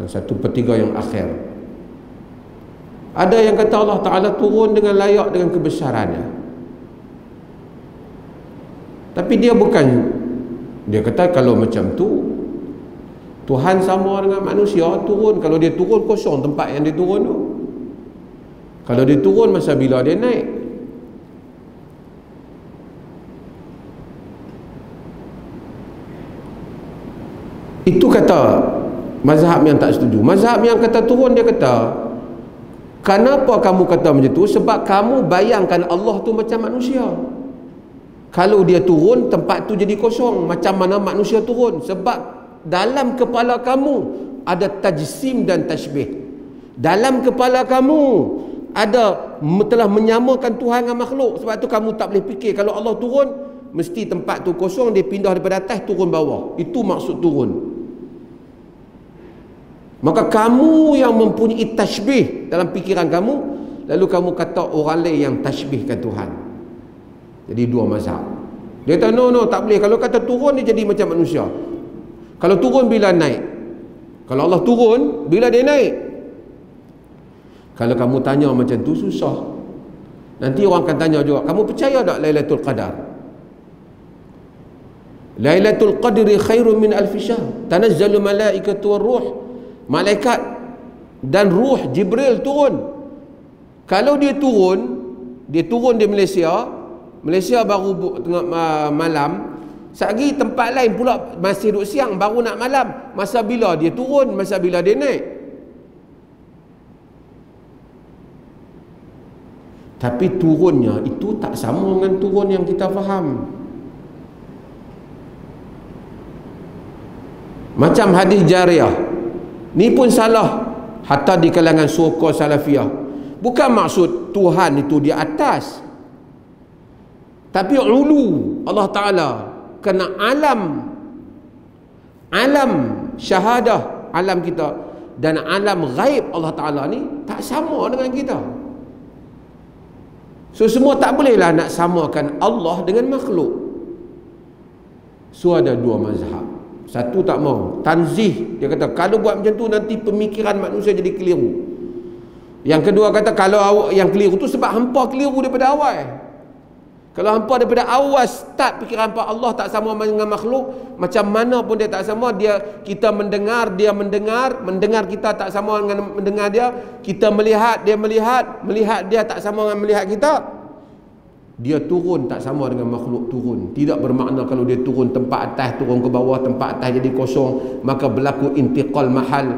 1/3 yang akhir. Ada yang kata Allah Ta'ala turun dengan layak dengan kebesarannya, tapi dia kata kalau macam tu Tuhan sama dengan manusia turun. Kalau dia turun kosong tempat yang dia turun tu. Kalau dia turun masa bila dia naik. Itu kata mazhab yang tak setuju. Mazhab yang kata turun, dia kata, kenapa kamu kata macam tu? Sebab kamu bayangkan Allah tu macam manusia. Kalau dia turun, tempat tu jadi kosong. Macam mana manusia turun? Sebab dalam kepala kamu ada tajsim dan tashbih. Dalam kepala kamu telah menyamakan Tuhan dengan makhluk. Sebab tu kamu tak boleh fikir kalau Allah turun mesti tempat tu kosong, dia pindah daripada atas turun bawah. Itu maksud turun. Maka kamu yang mempunyai tashbih dalam fikiran kamu, lalu kamu kata orang lain yang tashbihkan Tuhan. Jadi dua mazhab. Dia kata no, tak boleh. Kalau kata turun, dia jadi macam manusia. Kalau turun bila naik. Kalau Allah turun bila dia naik. Kalau kamu tanya macam tu susah. Nanti orang akan tanya juga, kamu percaya tak Lailatul Qadar? Lailatul Qadri khairun min alfi syahr. Tanazzalu malaikatu war ruh. Malaikat dan ruh Jibril turun. Kalau dia turun di Malaysia baru tengah malam. Sehari tempat lain pula masih duduk siang, baru nak malam. Masa bila dia turun, masa bila dia naik. Tapi turunnya itu tak sama dengan turun yang kita faham. Macam hadis Jariyah, ni pun salah hatta di kalangan so-called Salafiyah. Bukan maksud Tuhan itu di atas, tapi ulu Allah Ta'ala. Kena alam syahadah, alam kita, dan alam ghaib Allah Ta'ala ni tak sama dengan kita. So semua tak bolehlah nak samakan Allah dengan makhluk. So ada dua mazhab. Satu tak mau, tanzih. Dia kata kalau buat macam tu nanti pemikiran manusia jadi keliru. Yang kedua kata kalau yang keliru tu sebab hampa keliru daripada awal. Kalau hampa daripada awal start fikiran hampa Allah tak sama dengan makhluk, macam mana pun dia tak sama, kita mendengar, dia mendengar kita tak sama dengan mendengar dia, kita melihat, dia melihat dia tak sama dengan melihat kita. Dia turun tak sama dengan makhluk turun. Tidak bermakna kalau dia turun tempat atas turun ke bawah, tempat atas jadi kosong, maka berlaku intiqal mahal.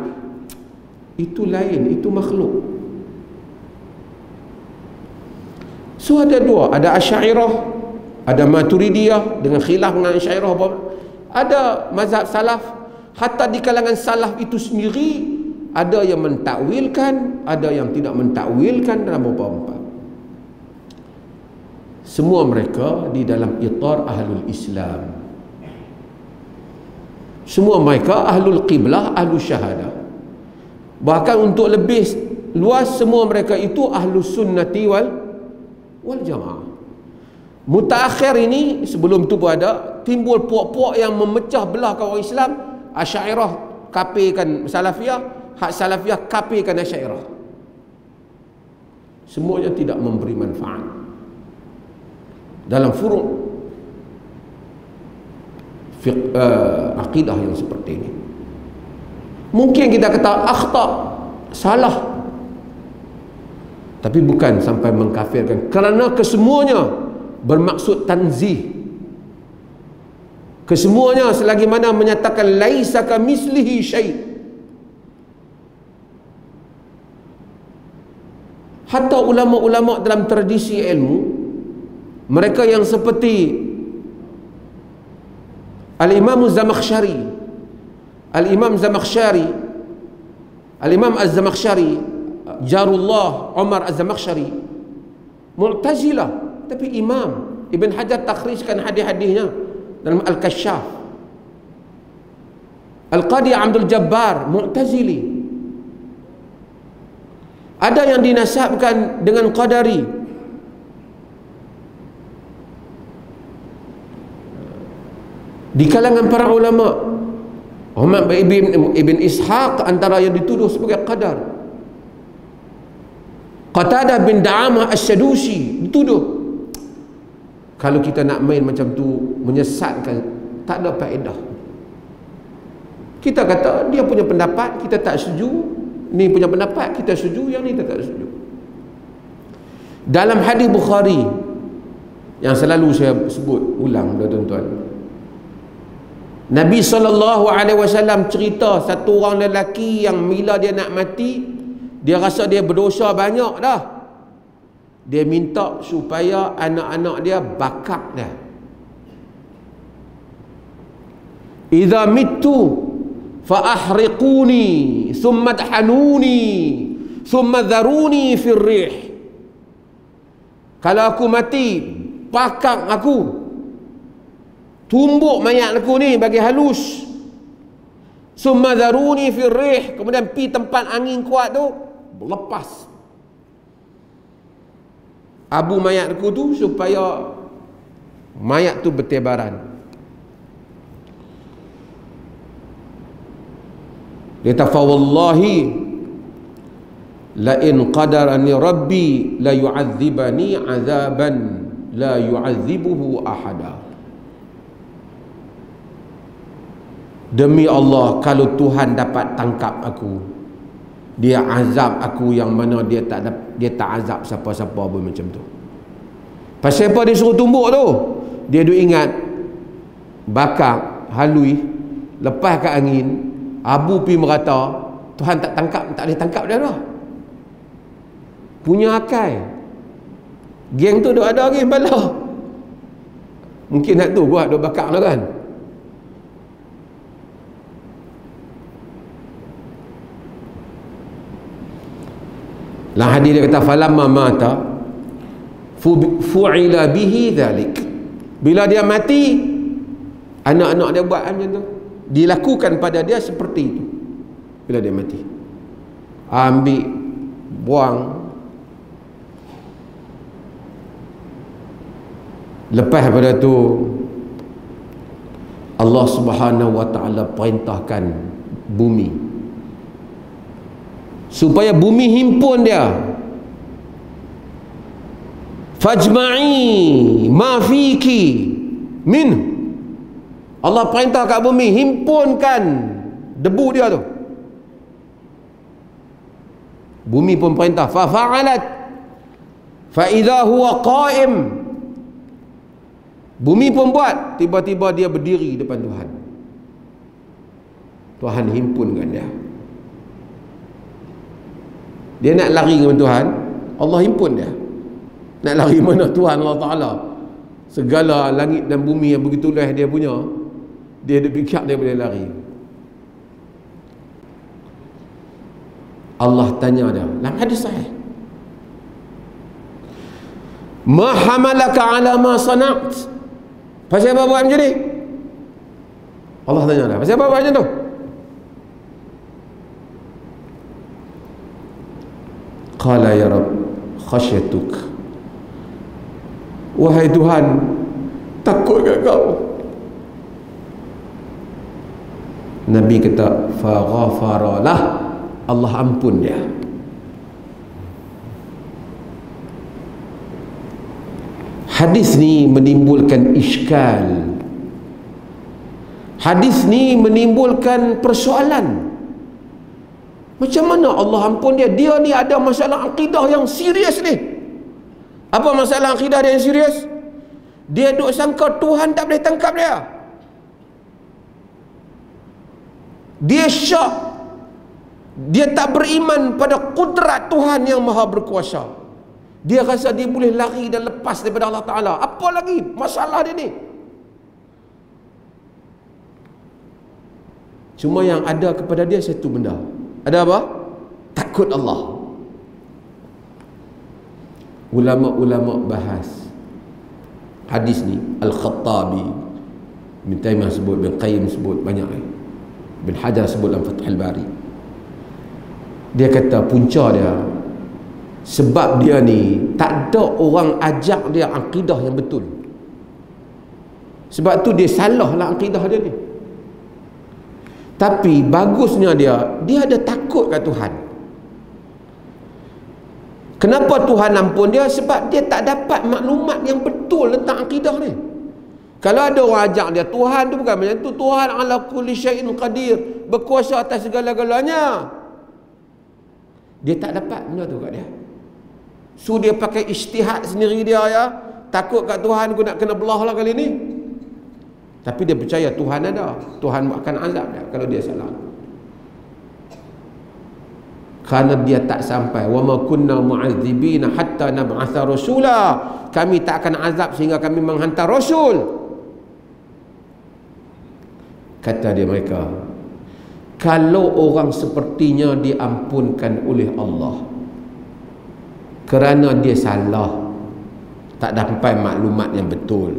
Itu lain, itu makhluk. So ada dua, ada Asy'ariyah, ada Maturidiyah dengan khilaf dengan Asy'ariyah. Ada mazhab salaf, hatta di kalangan salaf itu sendiri ada yang mentakwilkan, ada yang tidak mentakwilkan dalam beberapa bab. Semua mereka di dalam itar ahlul Islam. Semua mereka ahlul qiblah, ahlul syahadah. Bahkan untuk lebih luas, semua mereka itu ahlus sunnati wal jamaah. Mutaakhir ini, sebelum tu pun ada, timbul puak-puak yang memecah belah kaum Islam. Asy'ariyah kafirkan Salafiyah, hak Salafiyah kafirkan Asy'ariyah. Semuanya tidak memberi manfaat dalam furu' akidah yang seperti ini. Mungkin kita kata akhta, salah, tapi bukan sampai mengkafirkan, kerana kesemuanya bermaksud tanzih. Kesemuanya selagi mana menyatakan laisa kamislihi syai'. Hatta ulama-ulama dalam tradisi ilmu, mereka yang seperti Al-Imam Az-Zamakhsyari, Al-Imam Az-Zamakhsyari, Jarullah Umar Az-Zamakhsyari, Mu'tazilah, tapi imam. Ibn Hajar takhrijkan hadis-hadisnya dalam Al-Kashaf. Al-Qadi Abdul Jabbar, Mu'tazili. Ada yang dinasabkan dengan Qadari. Di kalangan para ulama, Muhammad ibn Ishaq antara yang dituduh sebagai qadar. Qatadah bin Da'amah Asy-Syadusi dituduh. Kalau kita nak main macam tu, menyesatkan, tak ada faedah. Kita kata dia punya pendapat, kita tak setuju. Ni punya pendapat, kita setuju. Yang ni kita tak setuju. Dalam hadis Bukhari yang selalu saya sebut ulang, tuan-tuan, Nabi SAW cerita satu orang lelaki yang bila dia nak mati, dia rasa dia berdosa banyak dah. Dia minta supaya anak-anak dia bakar dia. Idza mittu fa ahriquni thumma tahanuni thumma dharuni fir rih. Kalau aku mati, bakar aku, tumbuk mayat aku ni bagi halus, summa dharuni fir rih, kemudian pi tempat angin kuat tu, lepas abu mayat aku tu supaya mayat tu bertebaran. Dia kata, wallahi la in qadarani rabbi la yu'adzibani azaban la yu'adzibuhu ahada. Demi Allah, kalau Tuhan dapat tangkap aku, dia azab aku yang mana dia tak azab siapa-siapa pun macam tu. Pasal apa dia suruh tumbuk tu? Dia duk ingat bakar, halui, lepas ke angin, abu pi merata, Tuhan tak tangkap, tak boleh tangkap dia dah. Punya akal. Geng tu duk ada lagi bala. Mungkin nak tu buat duk bakar lah kan. Lah hadis dia kata falamma mata fu'ila bihi dhalik. Bila dia mati, anak-anak dia buat macam tu, dilakukan pada dia seperti itu. Bila dia mati, ambil, buang. Lepas pada tu Allah Subhanahu wa ta'ala perintahkan bumi supaya bumi himpun dia. Fajma'i ma fiki min. Allah perintah kat bumi, himpunkan debu dia tu. Bumi pun perintah, fa fa'alat fa idza huwa qa'im. Bumi pun buat, tiba-tiba dia berdiri depan Tuhan. Tuhan himpunkan dia. Dia nak lari dengan Tuhan, Allah himpun dia. Nak lari mana Tuhan Allah Ta'ala? Segala langit dan bumi yang begitu luas dia punya, dia ada fikir dia boleh lari. Allah tanya dia dalam hadis sahih, ma hamalaka ala ma sana'at? Pasal apa buat macam ni? Allah tanya dia, pasal apa buat macam tu? Qala ya Rabb khasyatuk. Wahai Tuhan, takut kat kau. Nabi kata fa ghafaralah, Allah ampun dia. Hadis ni menimbulkan iskal. Hadis ni menimbulkan persoalan. Macam mana Allah ampun dia? Dia ni ada masalah akidah yang serius ni. Apa masalah akidah dia yang serius? Dia duk sangka Tuhan tak boleh tangkap dia. Dia syak. Dia tak beriman pada kudrat Tuhan yang maha berkuasa. Dia rasa dia boleh lari dan lepas daripada Allah Ta'ala. Apa lagi masalah dia ni? Cuma yang ada kepada dia satu benda. Ada apa? Takut Allah. Ulama-ulama bahas hadis ni. Al-Khattabi, Ibn Taymiyah sebut, Ibn Qayyim sebut, banyak Ibn Hajar sebut dalam Fathul Bari. Dia kata punca dia, sebab dia ni tak ada orang ajak dia akidah yang betul. Sebab tu dia salah lah akidah dia ni. Tapi bagusnya dia ada takut kat Tuhan. Kenapa Tuhan ampun dia? Sebab dia tak dapat maklumat yang betul tentang akidah ni. Kalau ada orang ajak dia, Tuhan tu bukan macam tu. Tuhan ala kulli syai'in qadir, berkuasa atas segala-galanya. Dia tak dapat benda tu kat dia. So dia pakai ijtihad sendiri dia ya. Takut kat Tuhan, aku nak kena belah lah kali ni. Tapi dia percaya Tuhan ada. Tuhan akan azab dia kalau dia salah. Kerana dia tak sampai, wa ma kunna mu'adzibina hatta nab'atha rasula, kami tak akan azab sehingga kami menghantar rasul. Kata dia mereka, kalau orang sepertinya diampunkan oleh Allah kerana dia salah, tak dapat maklumat yang betul,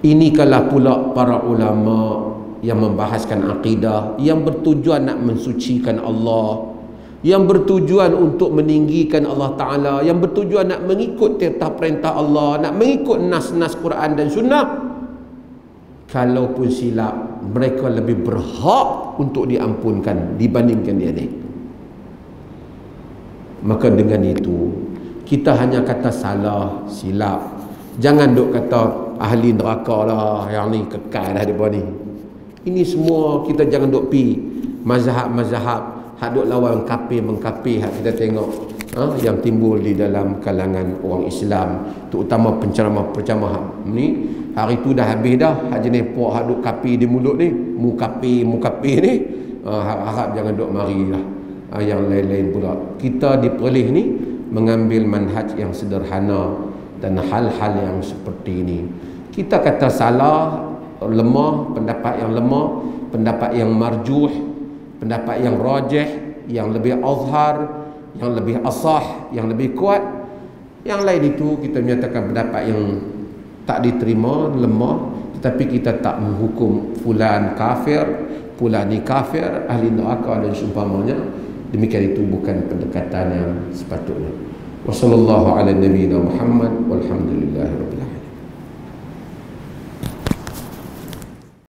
ini kalau pula para ulama yang membahaskan akidah, yang bertujuan nak mensucikan Allah, yang bertujuan untuk meninggikan Allah Ta'ala, yang bertujuan nak mengikut titah perintah Allah, nak mengikut nas-nas Quran dan Sunnah, kalaupun silap, mereka lebih berhak untuk diampunkan dibandingkan dia ni. Maka dengan itu, kita hanya kata salah, silap. Jangan duk kata ahli neraka lah, yang ni kekal dah di bawah ni. Ini semua kita jangan duk pi mazhab-mazhab hak duk lawan mengkafir hak kita tengok yang timbul di dalam kalangan orang Islam, terutama penceramah-penceramah ni. Hari tu dah habis dah hak jenis puak hak duk kafir di mulut ni, mu kafir ni, harap jangan duk marilah yang lain-lain pula. Kita diperlih ni mengambil manhaj yang sederhana dan hal-hal yang seperti ini. Kita kata salah, lemah, pendapat yang lemah, pendapat yang marjuh, pendapat yang rajih, yang lebih azhar, yang lebih asah, yang lebih kuat. Yang lain itu kita menyatakan pendapat yang tak diterima, lemah, tetapi kita tak menghukum fulan kafir, fulan ni kafir, ahli neraka dan seumpamanya. Demikian itu bukan pendekatan yang sepatutnya. Wassallallahu ala nabiyina Muhammad walhamdulillahirabbil alamin.